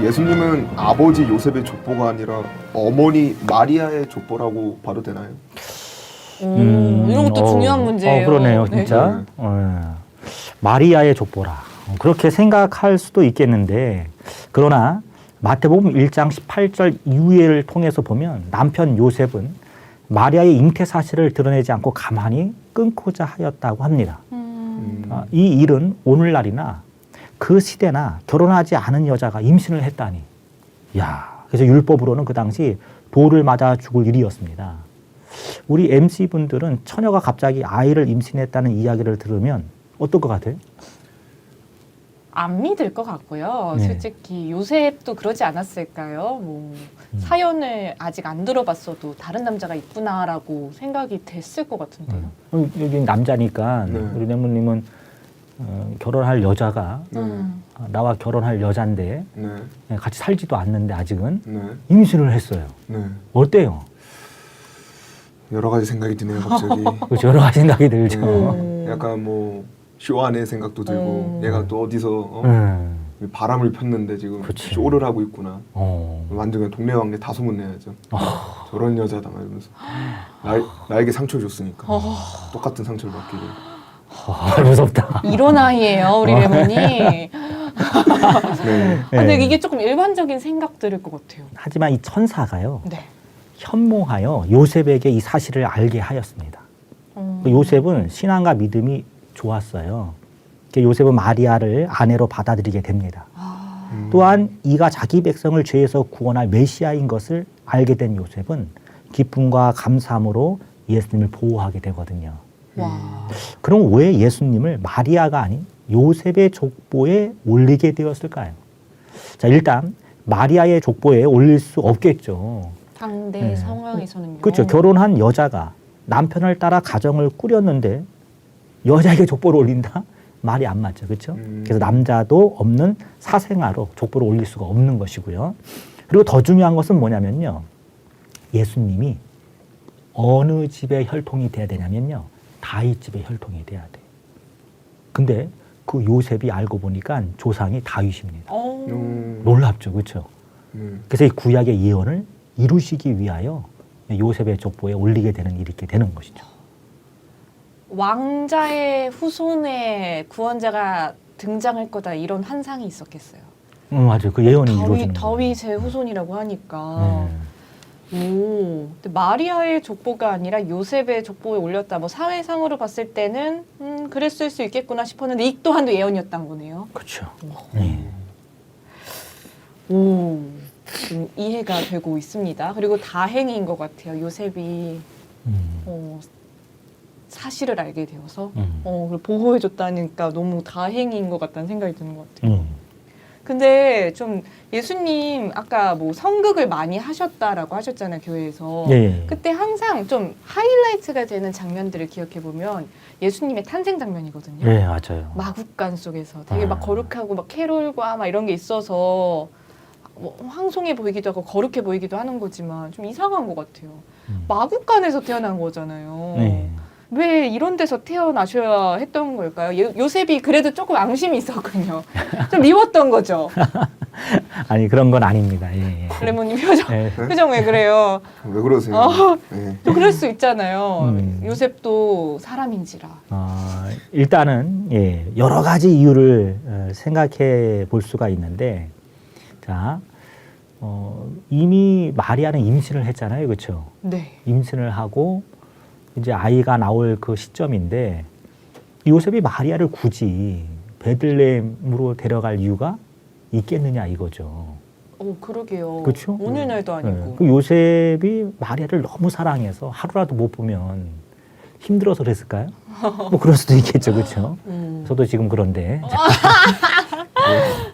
예수님은 아버지 요셉의 족보가 아니라 어머니 마리아의 족보라고 봐도 되나요? 이런 것도 중요한 문제예요. 그러네요, 네. 진짜. 마리아의 족보라. 그렇게 생각할 수도 있겠는데, 그러나 마태복음 1장 18절 이후를 통해서 보면 남편 요셉은 마리아의 잉태 사실을 드러내지 않고 가만히 끊고자 하였다고 합니다. 이 일은 오늘날이나 그 시대나 결혼하지 않은 여자가 임신을 했다니. 그래서 율법으로는 그 당시 돌을 맞아 죽을 일이었습니다. 우리 MC분들은 처녀가 갑자기 아이를 임신했다는 이야기를 들으면 어떨 것 같아요? 안 믿을 것 같고요. 네. 솔직히 요셉도 그러지 않았을까요? 뭐 사연을 아직 안 들어봤어도 다른 남자가 있구나라고 생각이 됐을 것 같은데요. 여기 남자니까 네. 우리 내무님은 결혼할 여자가 나와 결혼할 여잔데 네. 같이 살지도 않는데 아직은 네. 임신을 했어요. 네. 어때요? 여러 가지 생각이 드네요, 갑자기. 그렇죠. 여러 가지 생각이 들죠. 네. 약간 뭐 쇼아네 생각도 들고 얘가 또 어디서 바람을 폈는데 지금 그치. 쇼를 하고 있구나. 어. 완전 그냥 동네 왕래 다 소문내야죠. 저런 여자다 막 이러면서 나에게 상처를 줬으니까 똑같은 상처를 받기를. 무섭다. 이런 아이예요, 우리 레몬이. 네. 근데 이게 조금 일반적인 생각들일 것 같아요. 하지만 이 천사가요. 네. 현몽하여 요셉에게 이 사실을 알게 하였습니다. 요셉은 신앙과 믿음이 좋았어요. 요셉은 마리아를 아내로 받아들이게 됩니다. 또한 이가 자기 백성을 죄에서 구원할 메시아인 것을 알게 된 요셉은 기쁨과 감사함으로 예수님을 보호하게 되거든요. 와. 그럼 왜 예수님을 마리아가 아닌 요셉의 족보에 올리게 되었을까요? 자, 일단 마리아의 족보에 올릴 수 없겠죠. 상대 상황에서는요. 그렇죠. 결혼한 여자가 남편을 따라 가정을 꾸렸는데 여자에게 족보를 올린다? 말이 안 맞죠. 그렇죠? 그래서 남자도 없는 사생아로 족보를 올릴 수가 없는 것이고요. 그리고 더 중요한 것은 뭐냐면요. 예수님이 어느 집의 혈통이 돼야 되냐면요. 다윗 집의 혈통이 돼야 돼. 근데 그 요셉이 알고 보니까 조상이 다윗입니다. 놀랍죠. 그렇죠? 그래서 이 구약의 예언을 이루시기 위하여 요셉의 족보에 올리게 되는 일이 이렇게 되는 것이죠. 왕자의 후손의 구원자가 등장할 거다 이런 환상이 있었겠어요. 맞아요. 그 예언이 이루어지는 거예요. 다윗의 후손이라고 하니까. 오, 근데 마리아의 족보가 아니라 요셉의 족보에 올렸다. 뭐 사회상으로 봤을 때는 그랬을 수 있겠구나 싶었는데 이 또한도 예언이었던 거네요. 그렇죠. 오, 좀 이해가 되고 있습니다. 그리고 다행인 것 같아요. 요셉이 사실을 알게 되어서 그걸 보호해줬다니까 너무 다행인 것 같다는 생각이 드는 것 같아요. 근데 좀 예수님 아까 뭐 성극을 많이 하셨다라고 하셨잖아요, 교회에서. 그때 항상 좀 하이라이트가 되는 장면들을 기억해 보면 예수님의 탄생 장면이거든요. 네, 맞아요. 마국간 속에서 되게 막 거룩하고 막 캐롤과 막 이런 게 있어서 뭐 황송해 보이기도 하고 거룩해 보이기도 하는 거지만 좀 이상한 것 같아요. 마국간에서 태어난 거잖아요. 네. 왜 이런 데서 태어나셔야 했던 걸까요? 요셉이 그래도 조금 앙심이 있었군요. 좀 미웠던 거죠. 아니 그런 건 아닙니다. 레몬님 표정 왜 그래요? 왜 그러세요? 네. 또 그럴 수 있잖아요. 요셉도 사람인지라. 일단은 여러 가지 이유를 생각해 볼 수가 있는데, 자 이미 마리아는 임신을 했잖아요, 그렇죠? 네. 임신을 하고 이제 아이가 나올 그 시점인데 요셉이 마리아를 굳이 베들레헴으로 데려갈 이유가 있겠느냐 이거죠. 그러게요. 그렇죠? 오늘날도 아니고. 그 요셉이 마리아를 너무 사랑해서 하루라도 못 보면 힘들어서 그랬을까요? 뭐 그럴 수도 있겠죠, 그렇죠? 저도 지금 그런데.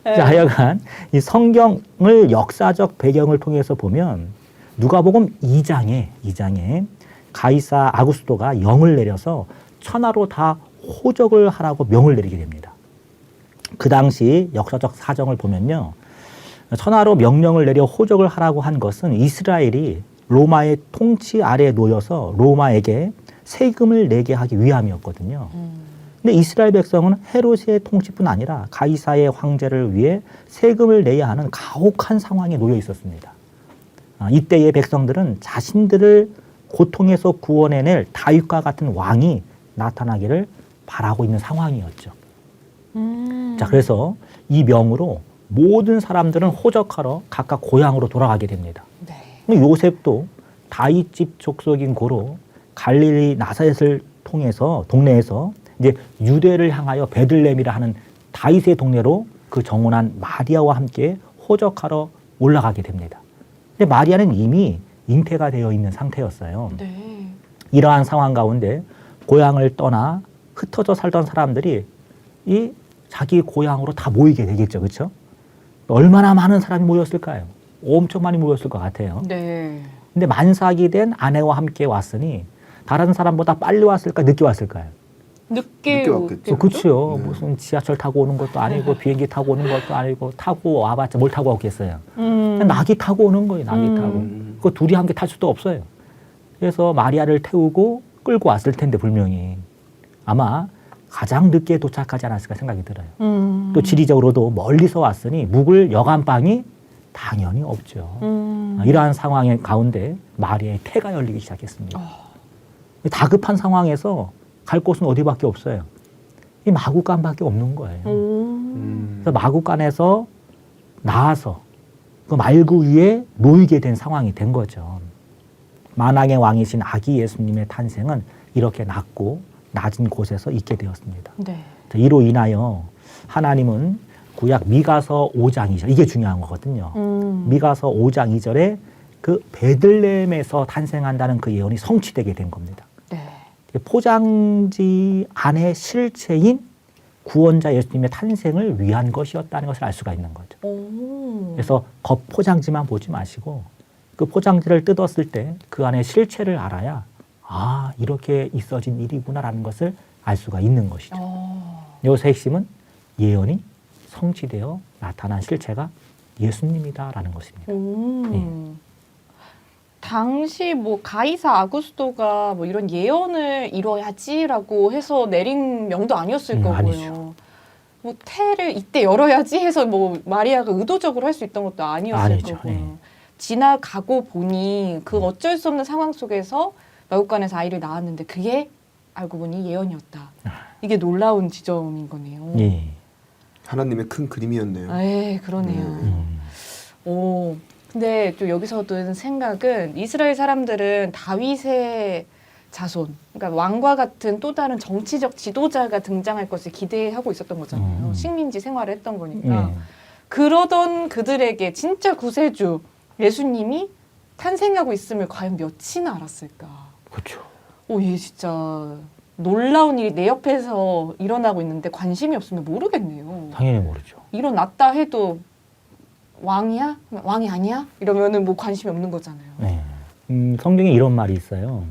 자, 하여간 이 성경을 역사적 배경을 통해서 보면 누가복음 2장에 가이사 아구스토가 영을 내려서 천하로 다 호적을 하라고 명을 내리게 됩니다. 그 당시 역사적 사정을 보면요. 천하로 명령을 내려 호적을 하라고 한 것은 이스라엘이 로마의 통치 아래에 놓여서 로마에게 세금을 내게 하기 위함이었거든요. 근데 이스라엘 백성은 헤롯의 통치뿐 아니라 가이사의 황제를 위해 세금을 내야 하는 가혹한 상황에 놓여 있었습니다. 이때의 백성들은 자신들을 고통에서 구원해낼 다윗과 같은 왕이 나타나기를 바라고 있는 상황이었죠. 자, 그래서 이 명으로 모든 사람들은 호적하러 각각 고향으로 돌아가게 됩니다. 네. 요셉도 다윗집 족속인 고로 갈릴리 나사렛을 통해서 동네에서 이제 유대를 향하여 베들레헴이라 하는 다윗의 동네로 그 정혼한 마리아와 함께 호적하러 올라가게 됩니다. 근데 마리아는 이미 잉태가 되어 있는 상태였어요. 네. 이러한 상황 가운데 고향을 떠나 흩어져 살던 사람들이 이 자기 고향으로 다 모이게 되겠죠. 그렇죠? 얼마나 많은 사람이 모였을까요? 엄청 많이 모였을 것 같아요. 네. 근데 만삭이 된 아내와 함께 왔으니 다른 사람보다 빨리 왔을까 늦게 왔을까요? 늦게 왔겠죠. 그렇죠. 네. 무슨 지하철 타고 오는 것도 아니고 비행기 타고 오는 것도 아니고 타고 와봤자 뭘 타고 왔겠어요. 그냥 낙이 타고 오는 거예요. 낙이 타고. 그 둘이 함께 탈 수도 없어요. 그래서 마리아를 태우고 끌고 왔을 텐데 분명히 아마 가장 늦게 도착하지 않았을까 생각이 들어요. 또 지리적으로도 멀리서 왔으니 묵을 여간방이 당연히 없죠. 이러한 상황의 가운데 마리아의 태가 열리기 시작했습니다. 다급한 상황에서 갈 곳은 어디밖에 없어요. 이 마구간밖에 없는 거예요. 그래서 마구간에서 나와서 그 말구 위에 놓이게 된 상황이 된 거죠. 만왕의 왕이신 아기 예수님의 탄생은 이렇게 낮고 낮은 곳에서 있게 되었습니다. 네. 이로 인하여 하나님은 구약 미가서 5장 2절 이게 중요한 거거든요. 미가서 5장 2절에 그 베들레헴에서 탄생한다는 그 예언이 성취되게 된 겁니다. 네. 포장지 안의 실체인 구원자 예수님의 탄생을 위한 것이었다는 것을 알 수가 있는 거죠. 그래서 겉 포장지만 보지 마시고 그 포장지를 뜯었을 때 그 안에 실체를 알아야 아 이렇게 있어진 일이구나라는 것을 알 수가 있는 것이죠. 여기서 핵심은 예언이 성취되어 나타난 실체가 예수님이다라는 것입니다. 예. 당시 뭐 가이사 아구스토가 뭐 이런 예언을 이뤄야지라고 해서 내린 명도 아니었을 거고요. 아니죠. 뭐 태를 이때 열어야지 해서 뭐 마리아가 의도적으로 할 수 있던 것도 아니었을 아니죠. 거고요. 예. 지나가고 보니 그 어쩔 수 없는 상황 속에서 마구간에서 아이를 낳았는데 그게 알고 보니 예언이었다. 이게 놀라운 지점인 거네요. 예. 하나님의 큰 그림이었네요. 에 그러네요. 오, 근데 또 여기서 든 생각은 이스라엘 사람들은 다윗의 자손, 그러니까 왕과 같은 또 다른 정치적 지도자가 등장할 것을 기대하고 있었던 거잖아요. 식민지 생활을 했던 거니까. 예. 그러던 그들에게 진짜 구세주 예수님이 탄생하고 있음을 과연 몇이나 알았을까? 그렇죠. 오, 얘 진짜 놀라운 일이 내 옆에서 일어나고 있는데 관심이 없으면 모르겠네요. 당연히 모르죠. 일어났다 해도 왕이야? 왕이 아니야? 이러면은 뭐 관심이 없는 거잖아요. 네. 성경에 이런 말이 있어요.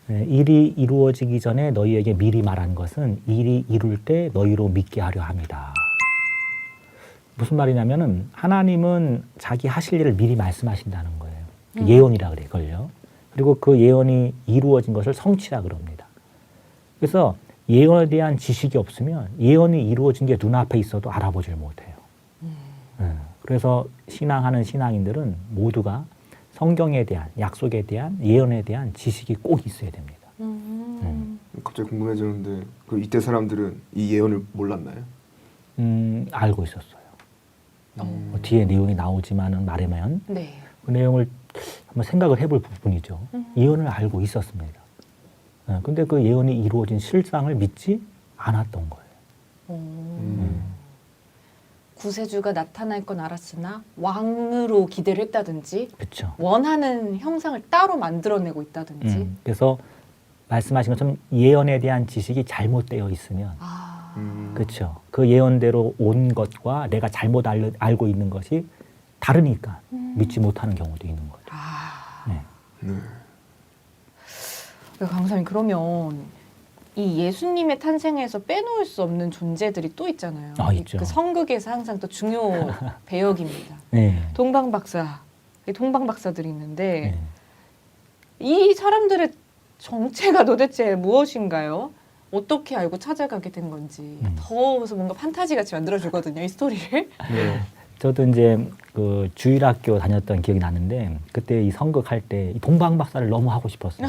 네, 일이 이루어지기 전에 너희에게 미리 말한 것은 일이 이룰 때 너희로 믿게 하려 함이다. 무슨 말이냐면은 하나님은 자기 하실 일을 미리 말씀하신다는 거예요. 예언이라 그래, 그걸요. 그리고 그 예언이 이루어진 것을 성취라 그럽니다. 그래서 예언에 대한 지식이 없으면 예언이 이루어진 게 눈앞에 있어도 알아보질 못해요. 그래서 신앙하는 신앙인들은 모두가 성경에 대한, 약속에 대한, 예언에 대한 지식이 꼭 있어야 됩니다. 갑자기 궁금해지는데 그 이때 사람들은 이 예언을 몰랐나요? 알고 있었어요. 뒤에 내용이 나오지만은 말하면 네. 그 내용을 한번 생각을 해볼 부분이죠. 예언을 알고 있었습니다. 근데 그 예언이 이루어진 실상을 믿지 않았던 거예요. 구세주가 나타날 건 알았으나 왕으로 기대를 했다든지 그렇죠. 원하는 형상을 따로 만들어내고 있다든지 그래서 말씀하신 것처럼 예언에 대한 지식이 잘못되어 있으면 그렇죠. 그 예언대로 온 것과 내가 잘못 알고 있는 것이 다르니까 믿지 못하는 경우도 있는 거죠. 네. 강사님 그러면 이 예수님의 탄생에서 빼놓을 수 없는 존재들이 또 있잖아요. 있죠. 그 성극에서 항상 또 중요 배역입니다. 네. 동방박사, 동방박사들이 있는데 네. 이 사람들의 정체가 도대체 무엇인가요? 어떻게 알고 찾아가게 된 건지 더 그래서 뭔가 판타지 같이 만들어주거든요, 이 스토리를. 네. 저도 이제 그 주일학교 다녔던 기억이 나는데 그때 이 선극할 때 이 동방박사를 너무 하고 싶었어요.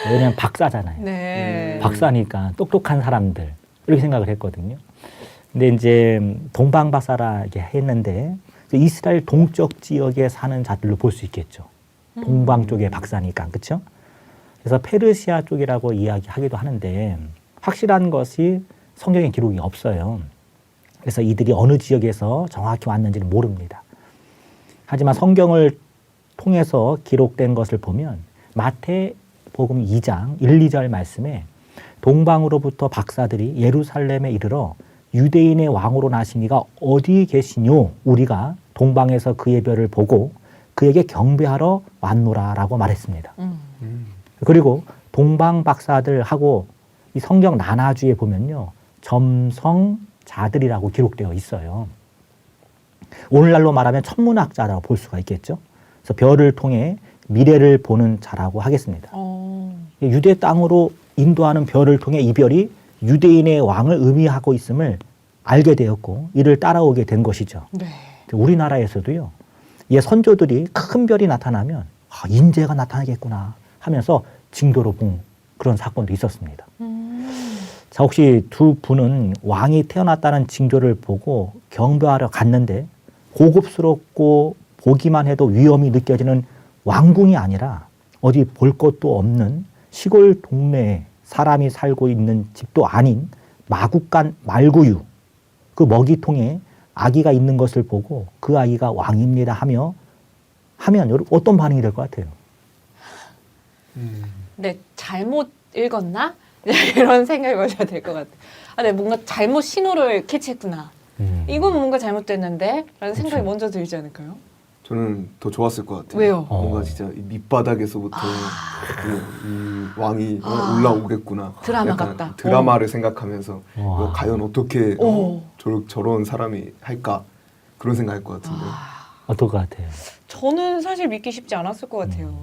왜냐면 박사잖아요. 네. 박사니까 똑똑한 사람들 이렇게 생각을 했거든요. 근데 이제 동방박사라 이렇게 했는데 이스라엘 동쪽 지역에 사는 자들로 볼 수 있겠죠. 동방 쪽의 박사니까, 그렇죠? 그래서 페르시아 쪽이라고 이야기하기도 하는데 확실한 것이 성경에 기록이 없어요. 그래서 이들이 어느 지역에서 정확히 왔는지는 모릅니다. 하지만 성경을 통해서 기록된 것을 보면 마태복음 2장 1, 2절 말씀에 동방으로부터 박사들이 예루살렘에 이르러 유대인의 왕으로 나신 이가 어디 계시뇨? 우리가 동방에서 그의 별을 보고 그에게 경배하러 왔노라라고 말했습니다. 그리고 동방 박사들하고 이 성경 나나주에 보면요, 점성자들이라고 기록되어 있어요. 오늘날로 말하면 천문학자라고 볼 수가 있겠죠. 그래서 별을 통해 미래를 보는 자라고 하겠습니다. 유대 땅으로 인도하는 별을 통해 이 별이 유대인의 왕을 의미하고 있음을 알게 되었고 이를 따라오게 된 것이죠. 네. 우리나라에서도요, 예, 선조들이 큰 별이 나타나면 인재가 나타나겠구나 하면서 징조로 본 그런 사건도 있었습니다. 자, 혹시 두 분은 왕이 태어났다는 징조를 보고 경배하러 갔는데 고급스럽고 보기만 해도 위험이 느껴지는 왕궁이 아니라 어디 볼 것도 없는 시골 동네에 사람이 살고 있는 집도 아닌 마구간 말구유, 그 먹이통에 아기가 있는 것을 보고 그 아기가 왕입니다 하면 여러분 어떤 반응이 될 것 같아요? 네, 잘못 읽었나? 이런 생각이 먼저 될 것 같아요. 아, 네, 뭔가 잘못 신호를 캐치했구나. 이건 뭔가 잘못됐는데? 라는 생각이 먼저 들지 않을까요? 저는 더 좋았을 것 같아요. 왜요? 뭔가 진짜 이 밑바닥에서부터 이 왕이 올라오겠구나. 드라마 약간 같다. 드라마를 생각하면서 와. 이거 과연 어떻게 오. 저런 사람이 할까 그런 생각할 것 같은데. 어떨 것 같아요? 저는 사실 믿기 쉽지 않았을 것 같아요.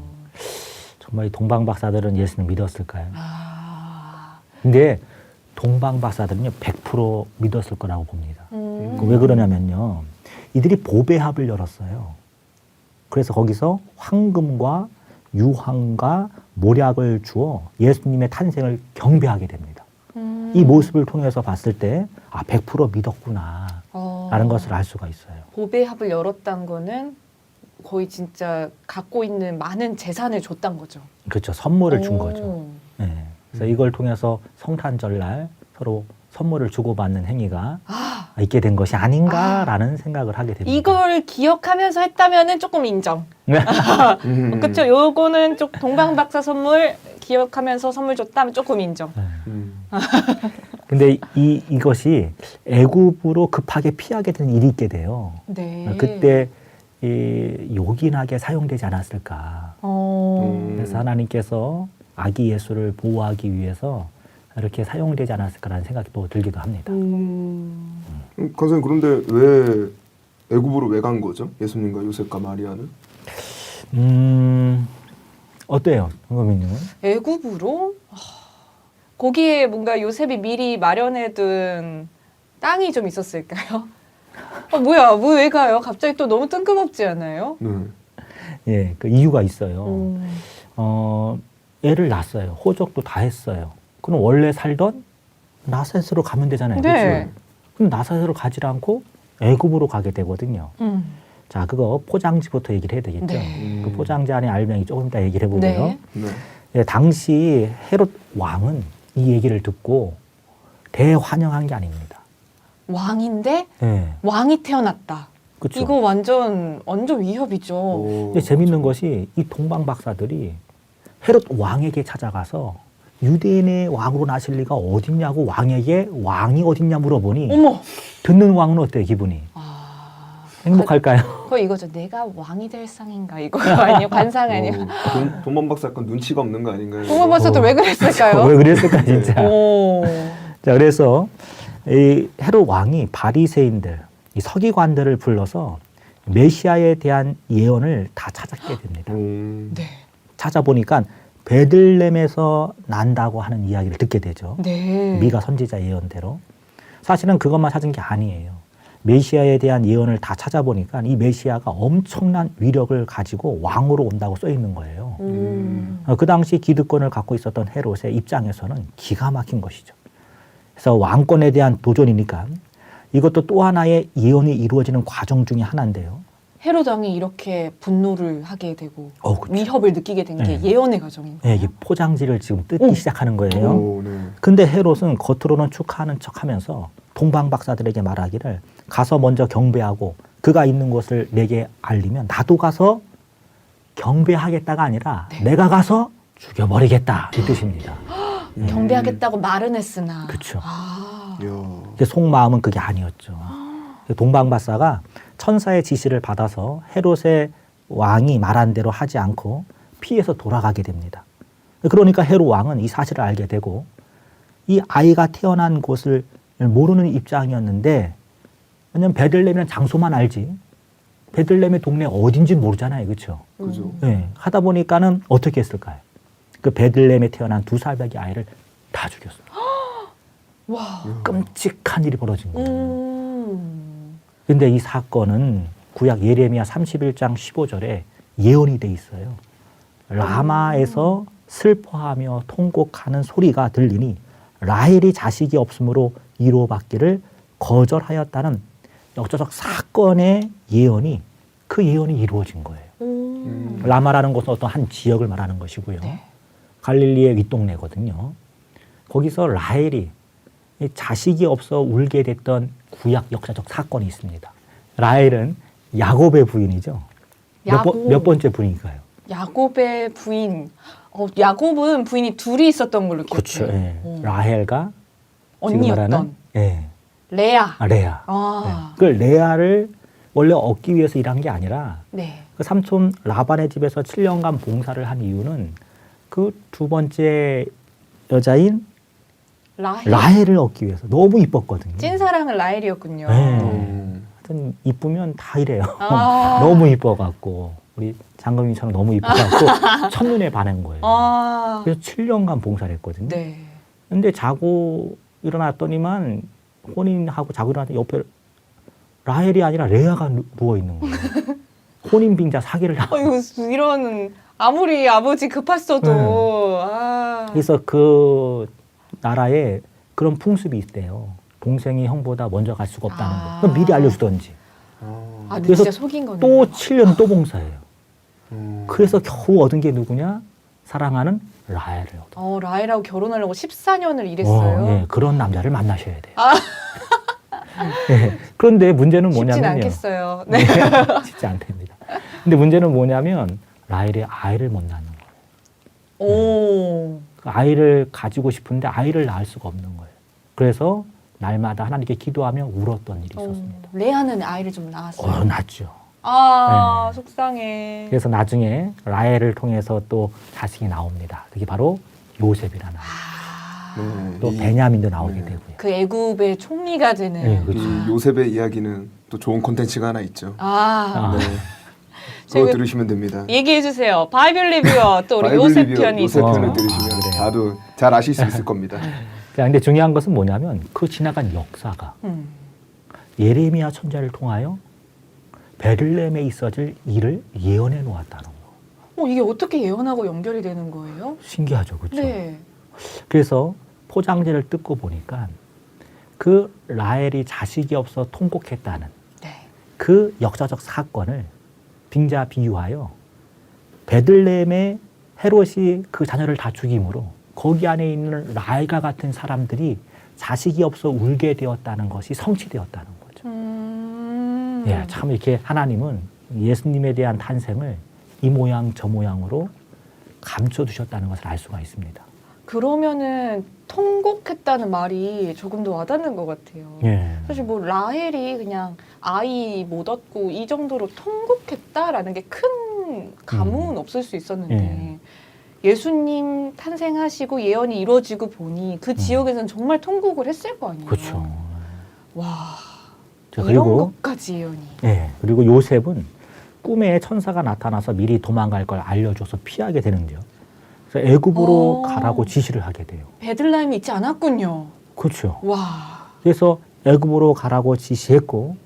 정말 이 동방 박사들은 예수님 믿었을까요? 아. 근데 동방 박사들은요 100% 믿었을 거라고 봅니다. 왜 그러냐면요, 이들이 보배합을 열었어요. 그래서 거기서 황금과 유황과 모략을 주어 예수님의 탄생을 경배하게 됩니다. 이 모습을 통해서 봤을 때 100% 믿었구나 라는 것을 알 수가 있어요. 보배합을 열었다는 거는 거의 진짜 갖고 있는 많은 재산을 줬단 거죠. 그렇죠. 선물을 준 오. 거죠. 네. 그래서 이걸 통해서 성탄절날 서로 선물을 주고받는 행위가 있게 된 것이 아닌가라는 생각을 하게 됩니다. 이걸 기억하면서 했다면은 조금 인정. 그렇죠. 요거는 좀 동방박사 선물 기억하면서 선물 줬다면 조금 인정. 근데 이것이 애굽으로 급하게 피하게 된 일이 있게 돼요. 네. 그때 요긴하게 사용되지 않았을까. 그래서 하나님께서 아기 예수를 보호하기 위해서 이렇게 사용되지 않았을까라는 생각이 또 들기도 합니다. 선생님, 그런데 왜 애굽으로 왜 간 거죠? 예수님과 요셉과 마리아는? 어때요, 정범이님은? 애굽으로? 거기에 뭔가 요셉이 미리 마련해둔 땅이 좀 있었을까요? 뭐야, 왜 가요? 갑자기 또 너무 뜬금없지 않아요? 네. 예, 그 이유가 있어요. 애를 낳았어요. 호적도 다 했어요. 그럼 원래 살던 나사렛으로 가면 되잖아요. 네. 그렇죠? 그럼 나사렛으로 가지 않고 애굽으로 가게 되거든요. 자, 그거 포장지부터 얘기를 해야 되겠죠. 네. 그 포장지 안에 알맹이 조금 이따 얘기를 해보고요. 네. 네. 예, 당시 헤롯 왕은 이 얘기를 듣고 대환영한 게 아닙니다. 왕인데 예, 왕이 태어났다. 그렇죠. 이거 완전 위협이죠. 근데 재밌는 것이 이 동방 박사들이 헤롯 왕에게 찾아가서 유대인의 왕으로 나실 리가 어딨냐고 왕에게 왕이 어딨냐 물어보니 어머. 듣는 왕은 어때요, 기분이? 행복할까요? 그거 이거죠. 내가 왕이 될 상인가 이거 아니에요? 관상 아니에요? 돈만 박사 약간 눈치가 없는 거 아닌가요? 동방박사도 왜 그랬을까요? 왜 그랬을까 진짜. 오. 자, 그래서 이 헤롯 왕이 바리새인들, 이 서기관들을 불러서 메시아에 대한 예언을 다 찾았게 됩니다. 네. 찾아보니까 베들렘에서 난다고 하는 이야기를 듣게 되죠. 네. 미가 선지자 예언대로. 사실은 그것만 찾은 게 아니에요. 메시아에 대한 예언을 다 찾아보니까 이 메시아가 엄청난 위력을 가지고 왕으로 온다고 써 있는 거예요. 그 당시 기득권을 갖고 있었던 헤롯의 입장에서는 기가 막힌 것이죠. 그래서 왕권에 대한 도전이니까 이것도 또 하나의 예언이 이루어지는 과정 중에 하나인데요. 헤롯 왕이 이렇게 분노를 하게 되고 그렇죠. 위협을 느끼게 된 게 네. 예언의 과정인 네, 거예요. 이게 포장지를 지금 뜯기 시작하는 거예요. 오, 네. 근데 헤롯은 겉으로는 축하하는 척하면서 동방박사들에게 말하기를 가서 먼저 경배하고 그가 있는 곳을 내게 알리면 나도 가서 경배하겠다가 아니라 네. 내가 가서 죽여버리겠다 이 뜻입니다. 경배하겠다고 말은 했으나. 그쵸. 아. 이야. 근데 속마음은 그게 아니었죠. 동방박사가 천사의 지시를 받아서 헤롯의 왕이 말한 대로 하지 않고 피해서 돌아가게 됩니다. 그러니까 헤롯 왕은 이 사실을 알게 되고 이 아이가 태어난 곳을 모르는 입장이었는데 왜냐면 베들레헴이라는 장소만 알지 베들레헴의 동네 어딘지 모르잖아요. 그렇죠? 그죠. 네, 하다 보니까는 어떻게 했을까요? 그 베들레헴에 태어난 2살배기 아이를 다 죽였어요. 와. 끔찍한 일이 벌어진 거예요. 음. 근데 이 사건은 구약 예레미야 31장 15절에 예언이 돼 있어요. 라마에서 슬퍼하며 통곡하는 소리가 들리니 라헬이 자식이 없으므로 이로받기를 거절하였다는 역사적 사건의 예언이 그 예언이 이루어진 거예요. 라마라는 곳은 어떤 한 지역을 말하는 것이고요. 네. 갈릴리의 윗동네거든요. 거기서 라헬이 이 자식이 없어 울게 됐던 구약 역사적 사건이 있습니다. 라헬은 야곱의 부인이죠. 야곱. 몇 번째 부인일까요? 야곱의 부인. 야곱은 부인이 둘이 있었던 걸로 그렇죠. 기억해요. 예. 라헬과 지금 언니였던 말하는 예. 레아. 레아. 아. 네. 그 레아를 원래 얻기 위해서 일한 게 아니라 네. 그 삼촌 라반의 집에서 7년간 봉사를 한 이유는 그 두 번째 여자인 라헬. 라헬을 얻기 위해서 너무 이뻤거든요. 찐사랑은 라헬이었군요. 네. 음. 하여튼 이쁘면 다 이래요. 아. 너무 이뻐갖고 우리 장금이처럼 너무 이뻐갖고 첫눈에 반한 거예요. 아. 그래서 7년간 봉사를 했거든요. 네. 근데 자고 일어났더니만 혼인하고 자고 일어났더니 옆에 라헬이 아니라 레아가 누워 있는 거예요. 혼인 빙자 사기를 하고. 이거 이런 아무리 아버지 급했어도 네. 아. 그래서 그 나라에 그런 풍습이 있대요. 동생이 형보다 먼저 갈 수가 없다는 아. 거. 그럼 미리 알려주던지. 아. 근데 그래서 진짜 속인 거네. 또 7년 또 봉사해요. 음. 그래서 겨우 얻은 게 누구냐? 사랑하는 라헬을 얻어. 라헬하고 결혼하려고 14년을 일했어요. 예, 그런 남자를 만나셔야 돼요. 아. 예, 그런데 문제는 쉽진 뭐냐면요. 않겠어요. 네. 쉽지 않답니다. 근데 문제는 뭐냐면 라헬이 아이를 못 낳는 거예요. 오. 그 아이를 가지고 싶은데 아이를 낳을 수가 없는 거예요. 그래서 날마다 하나님께 기도하며 울었던 일이 있었습니다. 레아는 아이를 좀 낳았어요. 낳았죠. 아, 네. 속상해. 그래서 나중에 라헬을 통해서 또 자식이 나옵니다. 그게 바로 요셉이라는 아이. 네, 또 이- 베냐민도 나오게 네. 되고요. 그 애굽의 총리가 되는. 네, 그렇죠. 이 요셉의 이야기는 또 좋은 콘텐츠가 하나 있죠. 아, 아. 네. 그거 저희가- 들으시면 됩니다. 얘기해 주세요. 바이블 리뷰어 또 우리 바이블 요셉 리뷰 편이 요셉 편을 어. 들으시면 아, 그래요? 다도 잘 아실 수 있을 겁니다. 자, 근데 중요한 것은 뭐냐면 그 지나간 역사가 음. 예레미야 천자를 통하여 베들레헴에 있어질 일을 예언해 놓았다는 거. 이게 어떻게 예언하고 연결이 되는 거예요? 신기하죠, 그렇죠? 네. 그래서 포장지를 뜯고 보니까 그 라헬이 자식이 없어 통곡했다는 네. 그 역사적 사건을 빙자 비유하여 베들레헴의 헤롯이 그 자녀를 다 죽임으로 거기 안에 있는 라헬과 같은 사람들이 자식이 없어 울게 되었다는 것이 성취되었다는 거죠. 예, 참 이렇게 하나님은 예수님에 대한 탄생을 이 모양 저 모양으로 감춰두셨다는 것을 알 수가 있습니다. 그러면은 통곡했다는 말이 조금 더 와닿는 것 같아요. 예. 사실 뭐 라헬이 그냥 아이 못 얻고 이 정도로 통곡했다라는 게 큰 감흥은 없을 수 있었는데 예수님 탄생하시고 예언이 이루어지고 보니 그 지역에서는 정말 통곡을 했을 거 아니에요. 그렇죠. 와, 자, 이런 그리고 것까지 예언이. 예, 그리고 요셉은 꿈에 천사가 나타나서 미리 도망갈 걸 알려줘서 피하게 되는데요. 그래서 그래서 애굽으로 오. 가라고 지시를 하게 돼요. 베들레헴이 있지 않았군요. 그렇죠. 와. 그래서 애굽으로 가라고 지시했고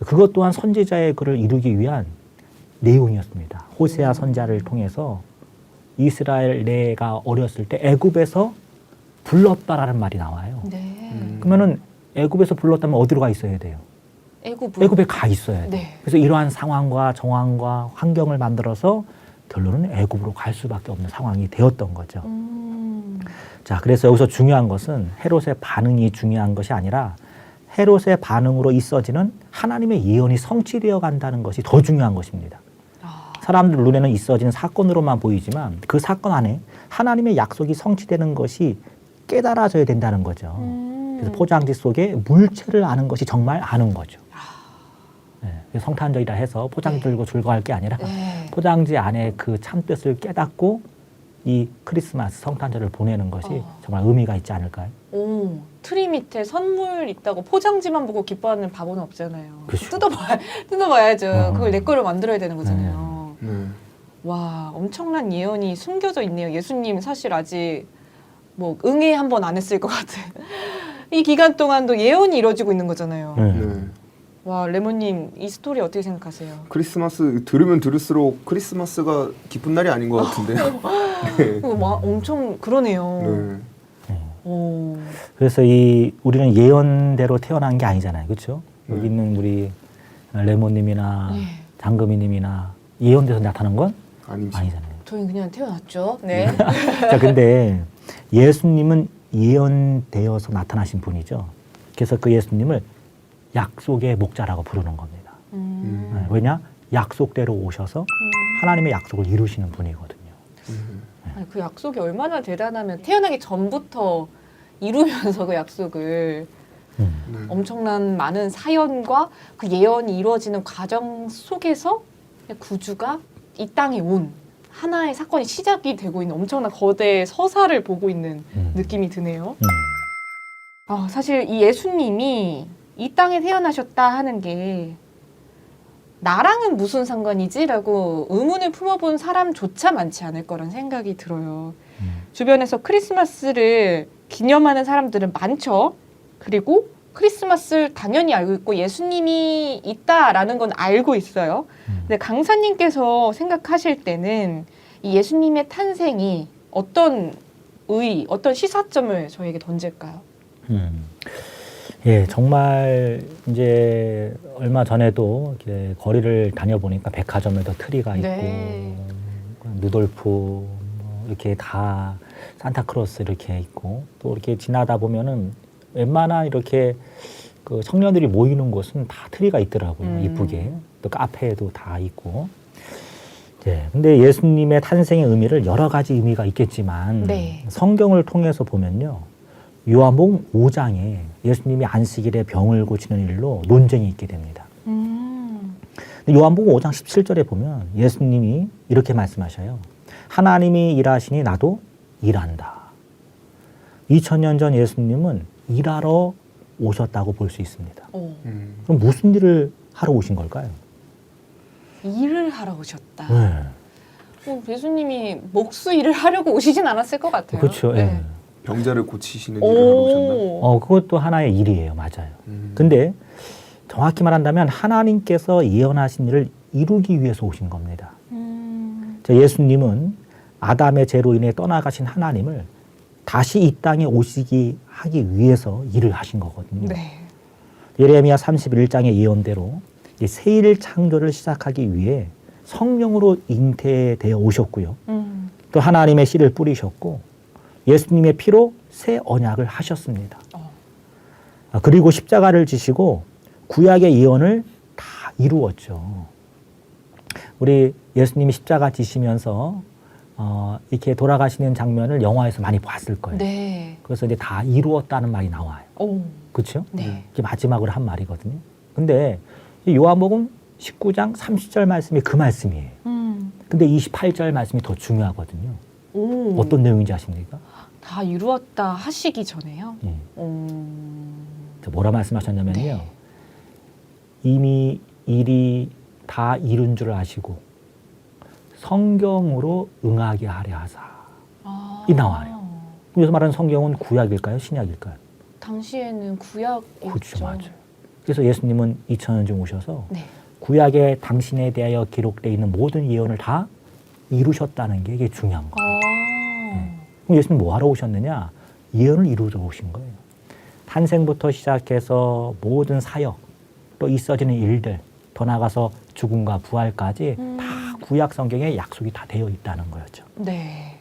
그것 또한 선지자의 글을 이루기 위한 내용이었습니다. 호세아 선자를 통해서 이스라엘 내가 어렸을 때 애굽에서 불렀다라는 말이 나와요. 네. 그러면은 애굽에서 불렀다면 어디로 가 있어야 돼요? 애굽에 가 있어야 돼요. 네. 그래서 이러한 상황과 정황과 환경을 만들어서 결론은 애굽으로 갈 수밖에 없는 상황이 되었던 거죠. 자, 그래서 여기서 중요한 것은 헤롯의 반응이 중요한 것이 아니라 헤롯의 반응으로 있어지는 하나님의 예언이 성취되어 간다는 것이 더 중요한 것입니다. 사람들 눈에는 있어지는 사건으로만 보이지만 그 사건 안에 하나님의 약속이 성취되는 것이 깨달아져야 된다는 거죠. 그래서 포장지 속에 물체를 아는 것이 정말 아는 거죠. 네, 성탄절이라 해서 포장지 들고 즐거워할 게 아니라 네. 포장지 안에 그 참뜻을 깨닫고 이 크리스마스 성탄절을 보내는 것이 정말 의미가 있지 않을까요? 오, 트리 밑에 선물 있다고 포장지만 보고 기뻐하는 바보는 없잖아요. 그렇죠. 뜯어봐야죠. 그걸 내 거로 만들어야 되는 거잖아요. 네. 와, 엄청난 예언이 숨겨져 있네요. 예수님 사실 아직 뭐 응애 한 번 안 했을 것 같은. 이 기간 동안도 예언이 이루어지고 있는 거잖아요. 네. 와, 레몬님 이 스토리 어떻게 생각하세요? 크리스마스 들으면 들을수록 크리스마스가 기쁜 날이 아닌 것 같은데. 네. 엄청 그러네요. 네. 오. 그래서 우리는 예언대로 태어난 게 아니잖아요, 그렇죠? 여기 있는 우리 레몬님이나 네. 장금이님이나 예언돼서 나타난 건 아니죠. 아니잖아요. 저희는 그냥 태어났죠. 네. 자, 근데 예수님은 예언되어서 나타나신 분이죠. 그래서 그 예수님을 약속의 목자라고 부르는 겁니다. 네, 왜냐? 약속대로 오셔서 하나님의 약속을 이루시는 분이거든요. 아니, 그 약속이 얼마나 대단하면 태어나기 전부터 이루면서 그 약속을 네. 엄청난 많은 사연과 그 예언이 이루어지는 과정 속에서 구주가 이 땅에 온 하나의 사건이 시작이 되고 있는 엄청난 거대 서사를 보고 있는 느낌이 드네요. 사실 이 예수님이 이 땅에 태어나셨다 하는 게 나랑은 무슨 상관이지? 라고 의문을 품어본 사람조차 많지 않을 거란 생각이 들어요. 주변에서 크리스마스를 기념하는 사람들은 많죠. 그리고 크리스마스를 당연히 알고 있고 예수님이 있다라는 건 알고 있어요. 근데 강사님께서 생각하실 때는 이 예수님의 탄생이 어떤 시사점을 저에게 던질까요? 예, 정말 이제 얼마 전에도 이렇게 거리를 다녀보니까 백화점에도 트리가 있고 네. 루돌프 뭐 이렇게 다 산타크로스 이렇게 있고 또 이렇게 지나다 보면은 웬만한 이렇게 그 청년들이 모이는 곳은 다 트리가 있더라고요. 이쁘게. 또 카페에도 다 있고. 네. 근데 예수님의 탄생의 의미를 여러 가지 의미가 있겠지만 네. 성경을 통해서 보면요. 요한복음 5장에 예수님이 안식일에 병을 고치는 일로 논쟁이 있게 됩니다. 근데 요한복음 5장 17절에 보면 예수님이 이렇게 말씀하셔요. 하나님이 일하시니 나도 일한다. 2000년 전 예수님은 일하러 오셨다고 볼 수 있습니다. 그럼 무슨 일을 하러 오신 걸까요? 일을 하러 오셨다. 네. 예수님이 목수 일을 하려고 오시진 않았을 것 같아요. 그렇죠. 네. 예. 병자를 고치시는 일을 하러 오셨나? 그것도 하나의 일이에요. 맞아요. 근데 정확히 말한다면 하나님께서 예언하신 일을 이루기 위해서 오신 겁니다. 자, 예수님은 아담의 죄로 인해 떠나가신 하나님을 다시 이 땅에 오시기 하기 위해서 일을 하신 거거든요. 네. 예레미야 31장의 예언대로 새일 창조를 시작하기 위해 성령으로 잉태되어 오셨고요. 또 하나님의 씨를 뿌리셨고 예수님의 피로 새 언약을 하셨습니다. 그리고 십자가를 지시고 구약의 예언을 다 이루었죠. 우리 예수님이 십자가 지시면서 이렇게 돌아가시는 장면을 영화에서 많이 봤을 거예요. 네. 그래서 이제 다 이루었다는 말이 나와요. 그렇죠? 네. 이게 마지막으로 한 말이거든요. 근데 이 요한복음 19장 30절 말씀이 그 말씀이에요. 근데 28절 말씀이 더 중요하거든요. 어떤 내용인지 아십니까? 다 이루었다 하시기 전에요. 네. 뭐라 말씀하셨냐면요. 네. 이미 일이 다 이룬 줄 아시고 성경으로 응하게 하려 하사. 이 나와요. 여기서 말하는 성경은 구약일까요? 신약일까요? 당시에는 구약이었죠. 그렇죠, 맞아요. 그래서 예수님은 2000년 전 오셔서 네. 구약에 당신에 대하여 기록되어 있는 모든 예언을 다 이루셨다는 게 이게 중요한 거예요. 그럼 예수님 뭐하러 오셨느냐? 예언을 이루러 오신 거예요. 탄생부터 시작해서 모든 사역, 또 있어지는 일들, 더 나아가서 죽음과 부활까지 다 구약 성경에 약속이 다 되어 있다는 거였죠. 네.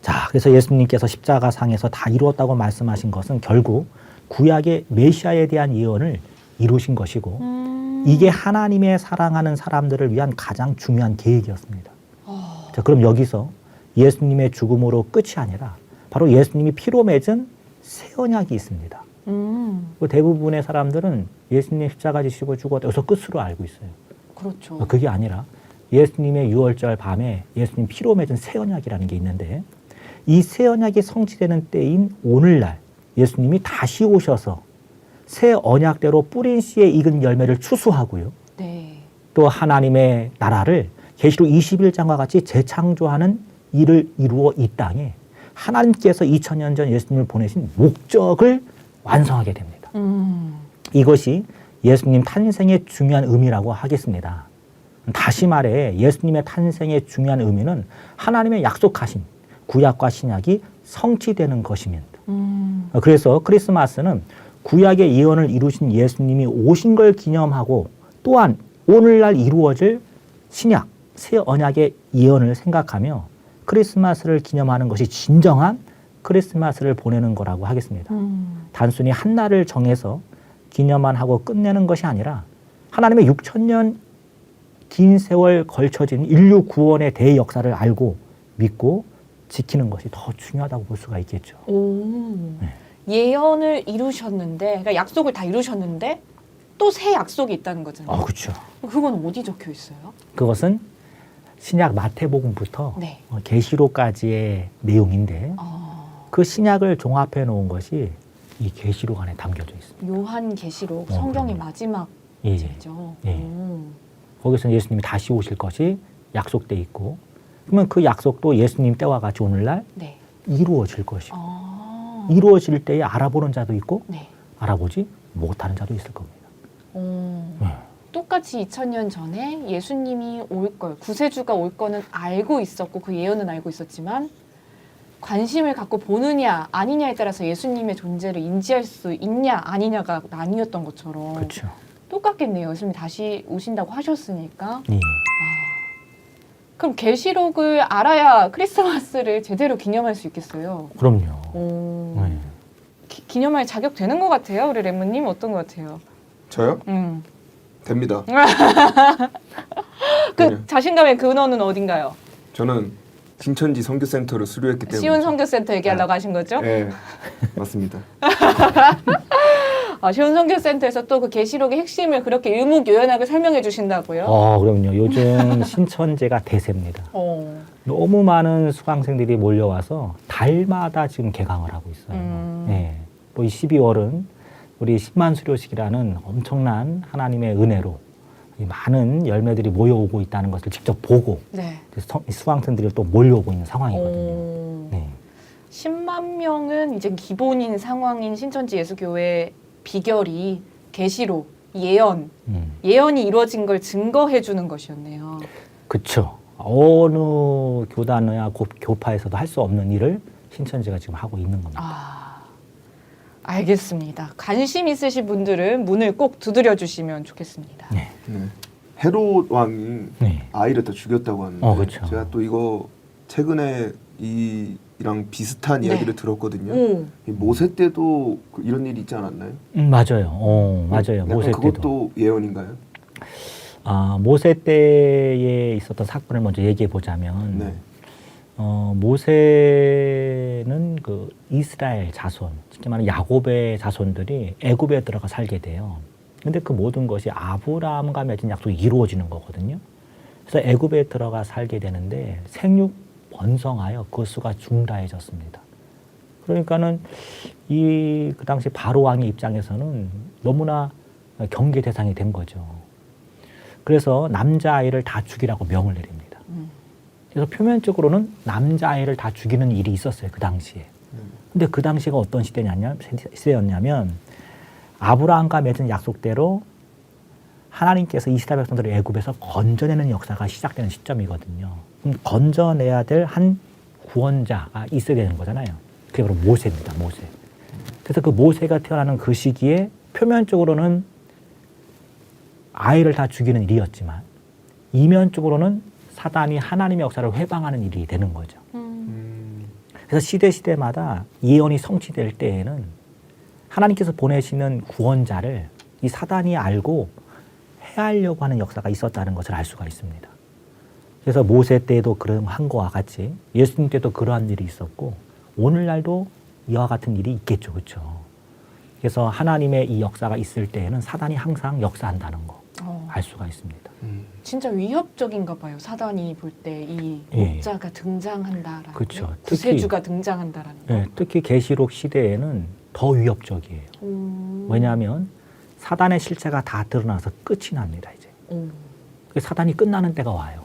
자, 그래서 예수님께서 십자가상에서 다 이루었다고 말씀하신 것은 결국 구약의 메시아에 대한 예언을 이루신 것이고 이게 하나님의 사랑하는 사람들을 위한 가장 중요한 계획이었습니다. 자, 그럼 여기서 예수님의 죽음으로 끝이 아니라 바로 예수님이 피로 맺은 새 언약이 있습니다. 대부분의 사람들은 예수님 십자가 지시고 죽었다 여기서 끝으로 알고 있어요. 그렇죠. 그게 아니라 예수님의 유월절 밤에 예수님 피로 맺은 새 언약이라는 게 있는데 이 새 언약이 성취되는 때인 오늘날 예수님이 다시 오셔서 새 언약대로 뿌린 씨에 익은 열매를 추수하고요. 네. 또 하나님의 나라를 계시록 21장과 같이 재창조하는 일을 이루어 이 땅에 하나님께서 2000년 전 예수님을 보내신 목적을 완성하게 됩니다. 이것이 예수님 탄생의 중요한 의미라고 하겠습니다. 다시 말해 예수님의 탄생의 중요한 의미는 하나님의 약속하신 구약과 신약이 성취되는 것입니다. 그래서 크리스마스는 구약의 예언을 이루신 예수님이 오신 걸 기념하고 또한 오늘날 이루어질 신약, 새 언약의 예언을 생각하며 크리스마스를 기념하는 것이 진정한 크리스마스를 보내는 거라고 하겠습니다. 단순히 한 날을 정해서 기념만 하고 끝내는 것이 아니라 하나님의 6000년 긴 세월 걸쳐진 인류 구원의 대역사를 알고 믿고 지키는 것이 더 중요하다고 볼 수가 있겠죠. 네. 예언을 이루셨는데, 그러니까 약속을 다 이루셨는데 또 새 약속이 있다는 거잖아요. 그렇죠. 그건 어디 적혀 있어요? 그것은 신약 마태복음부터 네. 계시록까지의 내용인데 그 신약을 종합해 놓은 것이 이 계시록 안에 담겨져 있습니다. 요한 계시록 성경의 그럼요. 마지막 예. 제죠. 예. 거기서 예수님이 다시 오실 것이 약속돼 있고 그러면 그 약속도 예수님 때와 같이 오늘날 네. 이루어질 것이고 이루어질 때에 알아보는 자도 있고 네. 알아보지 못하는 자도 있을 겁니다. 똑같이 2000년 전에 예수님이 올 걸, 구세주가 올 거는 알고 있었고 그 예언은 알고 있었지만 관심을 갖고 보느냐 아니냐에 따라서 예수님의 존재를 인지할 수 있냐 아니냐가 나뉘었던 것처럼 그렇죠. 똑같겠네요. 예수님이 다시 오신다고 하셨으니까. 예. 그럼 계시록을 알아야 크리스마스를 제대로 기념할 수 있겠어요. 그럼요. 네. 기념할 자격 되는 것 같아요. 우리 레몬님 어떤 것 같아요? 저요? 됩니다. 그 네. 자신감의 근원은 어딘가요? 저는 신천지 선교센터를 수료했기 때문에. 시온 선교센터 얘기하려고 하신 거죠? 네, 맞습니다. 시온 선교센터에서 또 그 계시록의 핵심을 그렇게 일목요연하게 설명해 주신다고요? 그럼요. 요즘 신천지가 대세입니다. 너무 많은 수강생들이 몰려와서 달마다 지금 개강을 하고 있어요. 네. 또 이 12월은 우리 10만 수료식이라는 엄청난 하나님의 은혜로 많은 열매들이 모여오고 있다는 것을 직접 보고 네. 수강생들이 또 몰려오고 있는 상황이거든요. 네. 10만 명은 이제 기본인 상황인 신천지 예수교회 비결이 계시록, 예언이 이루어진 걸 증거해 주는 것이었네요. 그렇죠. 어느 교단이나 교파에서도 할 수 없는 일을 신천지가 지금 하고 있는 겁니다. 알겠습니다. 관심 있으신 분들은 문을 꼭 두드려 주시면 좋겠습니다. 네. 헤롯 왕이 네. 아이를 다 죽였다고 하는데 그렇죠. 제가 또 이거 최근에 이랑 비슷한 이야기를 들었거든요. 이 모세 때도 이런 일이 있지 않았나요? 맞아요. 맞아요. 모세 때도. 그것도 예언인가요? 모세 때에 있었던 사건을 먼저 얘기해 보자면 네. 모세는 그 이스라엘 자손, 쉽게 말하면 야곱의 자손들이 애굽에 들어가 살게 돼요. 근데 그 모든 것이 아브라함과 맺은 약속이 이루어지는 거거든요. 그래서 애굽에 들어가 살게 되는데 생육 번성하여 그 수가 중다해졌습니다. 그러니까는 그 당시 바로 왕의 입장에서는 너무나 경계 대상이 된 거죠. 그래서 남자아이를 다 죽이라고 명을 내립니다. 그래서 표면적으로는 남자아이를 다 죽이는 일이 있었어요. 그 당시에. 근데 그 당시가 어떤 시대였냐면 아브라함과 맺은 약속대로 하나님께서 이스라엘 백성들을 애굽에서 건져내는 역사가 시작되는 시점이거든요. 그럼 건져내야 될 한 구원자가 있어야 되는 거잖아요. 그게 바로 모세입니다. 모세. 그래서 그 모세가 태어나는 그 시기에 표면적으로는 아이를 다 죽이는 일이었지만 이면적으로는 사단이 하나님의 역사를 회방하는 일이 되는 거죠. 그래서 시대마다 예언이 성취될 때에는 하나님께서 보내시는 구원자를 이 사단이 알고 해하려고 하는 역사가 있었다는 것을 알 수가 있습니다. 그래서 모세 때도 그러한 것과 같이 예수님 때도 그러한 일이 있었고 오늘날도 이와 같은 일이 있겠죠. 그렇죠? 그래서 하나님의 이 역사가 있을 때에는 사단이 항상 역사한다는 거 알 수가 있습니다. 진짜 위협적인가 봐요. 사단이 볼 때 이 예. 목자가 등장한다라는 그렇죠. 거. 구세주가 등장한다라는 거. 네, 특히 계시록 시대에는 더 위협적이에요. 왜냐하면 사단의 실체가 다 드러나서 끝이 납니다. 이제 사단이 끝나는 때가 와요.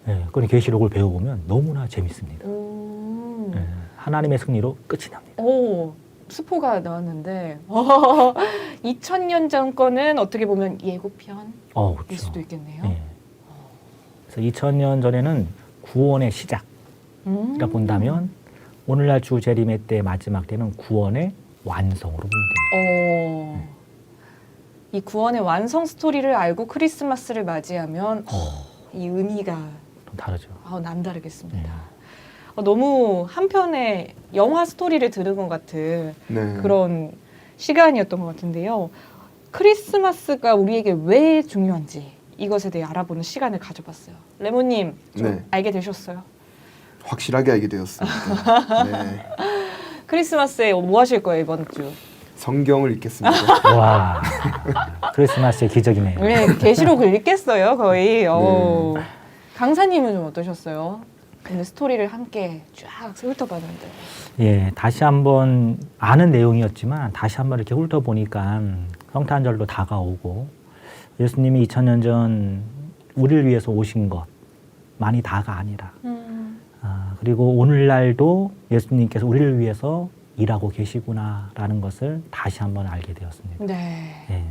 네, 그건 계시록을 배워보면 너무나 재밌습니다. 네, 하나님의 승리로 끝이 납니다. 오, 스포가 나왔는데 2000년 전 거는 어떻게 보면 예고편일 그렇죠. 수도 있겠네요. 네. 그래서 2000년 전에는 구원의 시작이라 본다면 오늘날 주 재림의 때 마지막 때는 구원의 완성으로 보면 됩니다. 이 구원의 완성 스토리를 알고 크리스마스를 맞이하면 이 의미가 좀 다르죠. 남다르겠습니다. 너무 한편의 영화 스토리를 들은 것 같은 네. 그런 시간이었던 것 같은데요. 크리스마스가 우리에게 왜 중요한지 이것에 대해 알아보는 시간을 가져봤어요. 레몬님 좀 네. 알게 되셨어요? 확실하게 알게 되었습니다. 네. 크리스마스에 뭐 하실 거예요 이번 주? 성경을 읽겠습니다. 와, 크리스마스의 기적이네요. 네, 계시록을 읽겠어요 거의. 강사님은 좀 어떠셨어요? 근데 스토리를 함께 쫙 훑어봤는데. 예, 다시 한번 아는 내용이었지만 다시 한번 이렇게 훑어보니까 성탄절도 다가오고 예수님이 2000년 전 우리를 위해서 오신 것만이 다가 아니라 그리고 오늘날도 예수님께서 우리를 위해서 일하고 계시구나라는 것을 다시 한번 알게 되었습니다. 네. 예.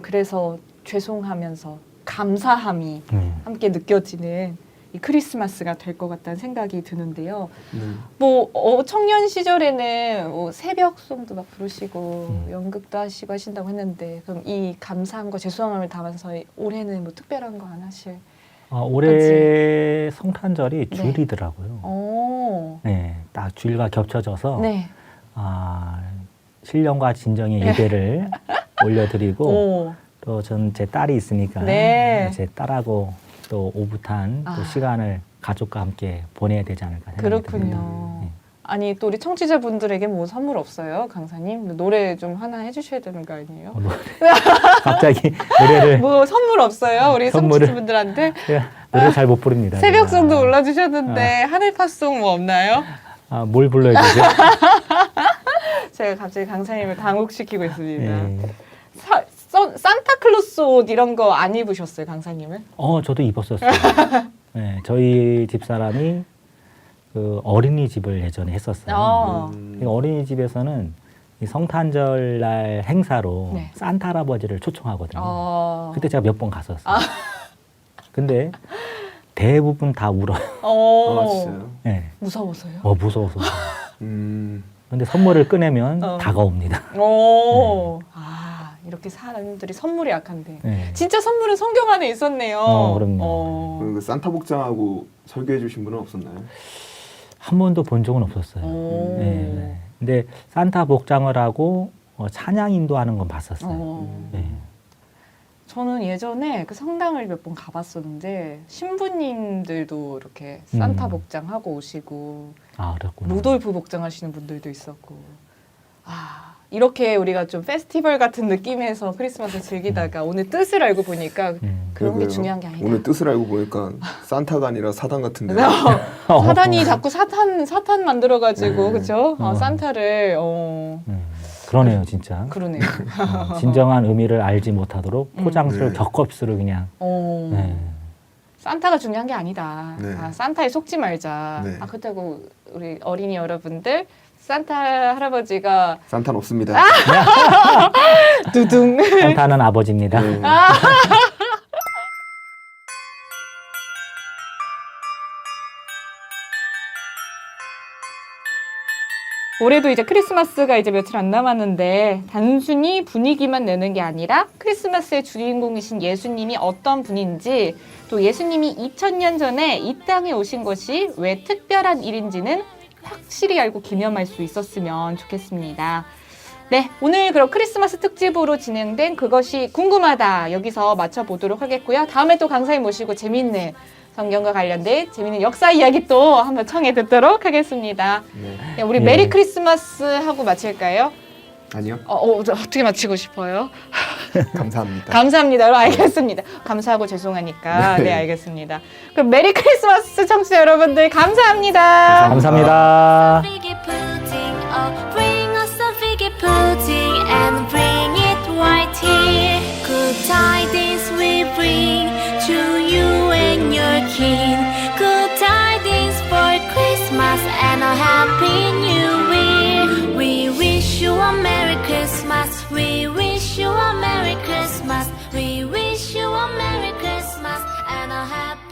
그래서 죄송하면서 감사함이 함께 느껴지는 이 크리스마스가 될 것 같다는 생각이 드는데요. 뭐 청년 시절에는 뭐 새벽송도 막 부르시고 연극도 하시고 하신다고 했는데 그럼 이 감사함과 죄송함을 담아서 올해는 뭐 특별한 거 안 하실? 올해 성탄절이 주일이더라고요. 네, 딱 주일과 겹쳐져서 네. 신령과 진정의 예배를 올려드리고 또 전 제 딸이 있으니까 네. 제 딸하고 또 오붓한 또 시간을 가족과 함께 보내야 되지 않을까 생각합니다. 그렇군요. 아니 또 우리 청취자분들에게 뭐 선물 없어요, 강사님? 노래 좀 하나 해주셔야 되는 거 아니에요? 갑자기 노래를 뭐 선물 없어요, 우리 선물을 청취자분들한테? 노래 잘 못 부릅니다. 새벽송도 올라주셨는데 하늘팝송 뭐 없나요? 뭘 불러야 되죠? 제가 갑자기 강사님을 당혹시키고 있습니다. 네. 산타클로스 옷 이런 거 안 입으셨어요, 강사님은? 저도 입었었어요. 네, 저희 집사람이 그 어린이집을 예전에 했었어요. 어린이집에서는 이 성탄절날 행사로 네. 산타 할아버지를 초청하거든요. 그때 제가 몇 번 갔었어요. 근데 대부분 다 울어요. 진짜요? 네. 무서워서요? 무서워서. 근데 선물을 꺼내면 다가옵니다. 이렇게 사람들이 선물이 약한데. 네. 진짜 선물은 성경 안에 있었네요. 그럼요. 그 산타 복장하고 설교해 주신 분은 없었나요? 한 번도 본 적은 없었어요. 네. 근데 산타 복장을 하고 찬양 인도하는 건 봤었어요. 네. 저는 예전에 그 성당을 몇 번 가봤었는데 신부님들도 이렇게 산타 복장하고 오시고 그렇구나. 루돌프 복장하시는 분들도 있었고 이렇게 우리가 좀 페스티벌 같은 느낌에서 크리스마스 즐기다가 오늘 뜻을 알고 보니까 그런 게 중요한 게 아니다. 오늘 뜻을 알고 보니까 산타가 아니라 사단 같은데. 사단이 자꾸 사탄 만들어가지고 그죠? 산타를 그러네요, 진짜. 그러네요. 진정한 의미를 알지 못하도록 포장스러운 격겁수를 그냥. 산타가 중요한 게 아니다. 네. 아, 산타에 속지 말자. 네. 아, 그렇다고 우리 어린이 여러분들 산타 할아버지가 산타는 없습니다. 두둥. 산타는 아버지입니다. 네. 올해도 이제 크리스마스가 이제 며칠 안 남았는데 단순히 분위기만 내는 게 아니라 크리스마스의 주인공이신 예수님이 어떤 분인지 또 예수님이 2000년 전에 이 땅에 오신 것이 왜 특별한 일인지는 확실히 알고 기념할 수 있었으면 좋겠습니다. 네, 오늘 그럼 크리스마스 특집으로 진행된 그것이 궁금하다 여기서 마쳐보도록 하겠고요. 다음에 또 강사님 모시고 재미있는 성경과 관련된 재미있는 역사 이야기 또 한번 청해 듣도록 하겠습니다. 네. 네, 우리 예. 메리 크리스마스 하고 마칠까요? 아니요. 어떻게 마치고 싶어요? 감사합니다. 감사합니다. 여러분 알겠습니다. 감사하고 죄송하니까. 네, 알겠습니다. 그럼 메리 크리스마스 청취자 여러분들 감사합니다. 감사합니다. figgy pudding, oh, bring us a figgy pudding and bring it right here. Good tidings we bring to you and your king. Good tidings for Christmas and a happy new year. We wish you a Merry Christmas. We wish you a Merry Christmas. We wish you a Merry Christmas and a happy